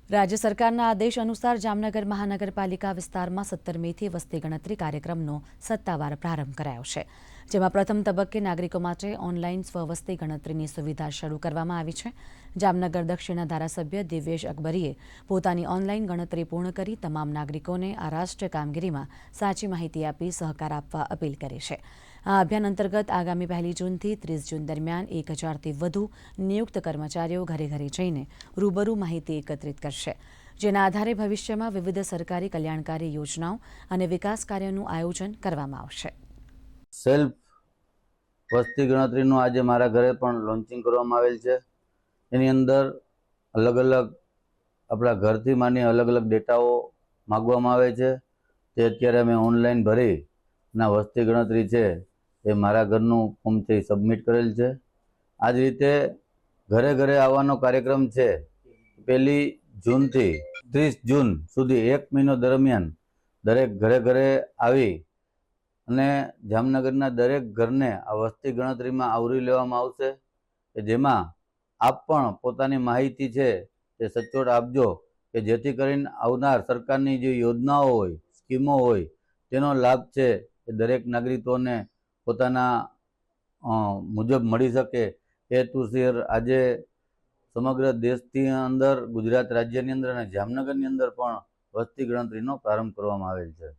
રાજ્ય સરકારના આદેશ અનુસાર જામનગર મહાનગરપાલિકા વિસ્તારમાં 17 મેથી વસ્તી ગણતરી કાર્યક્રમનો સત્તાવાર પ્રારંભ કરાયો છે, જેમાં પ્રથમ તબક્કે નાગરિકો માટે ઓનલાઈન સ્વવસ્તી ગણતરીની સુવિધા શરૂ કરવામાં આવી છે। જામનગર દક્ષિણના ધારાસભ્ય દિવ્યેશ અકબરીએ પોતાની ઓનલાઈન ગણતરી પૂર્ણ કરી તમામ નાગરિકોને આ રાષ્ટ્રીય કામગીરીમાં સાચી માહિતી આપી સહકાર આપવા અપીલ કરી છે। આ અભિયાન અંતર્ગત આગામી 1 જૂનથી 30 જૂન દરમિયાન 1000થી વધુ નિયુક્ત કર્મચારીઓ ઘરે ઘરે જઈને રૂબરૂ માહિતી એકત્રિત કરશે, જેના આધારે ભવિષ્યમાં વિવિધ સરકારી કલ્યાણકારી યોજનાઓ અને વિકાસ કાર્યોનું આયોજન કરવામાં આવશે। સેલ્ફ વસ્તી ગણતરીનું આજે મારા ઘરે પણ લોન્ચિંગ કરવામાં આવેલ છે। એની અંદર અલગ અલગ આપણા ઘરથી માંડી અલગ અલગ ડેટાઓ માગવામાં આવે છે, તે અત્યારે અમે ઓનલાઈન ભરી ના વસ્તી ગણતરી છે એ મારા ઘરનું ફોર્મથી સબમિટ કરેલ છે। આ જ રીતે ઘરે ઘરે આવવાનો કાર્યક્રમ છે। 1 જૂનથી 30 જૂન સુધી 1 મહિનો દરમિયાન દરેક ઘરે ઘરે આવી અને જામનગરના દરેક ઘરને આ વસ્તી ગણતરીમાં આવરી લેવામાં આવશે, કે જેમાં આપ પણ પોતાની માહિતી છે તે સચોટ આપજો, કે જેથી કરીને આવનાર સરકારની જે યોજનાઓ હોય, સ્કીમો હોય તેનો લાભ છે એ દરેક નાગરિકોને પોતાના મુજબ મળી શકે। એ હેતુસર આજે સમગ્ર દેશની અંદર, ગુજરાત રાજ્યની અંદર અને જામનગરની અંદર પણ વસ્તી ગણતરીનો પ્રારંભ કરવામાં આવેલ છે।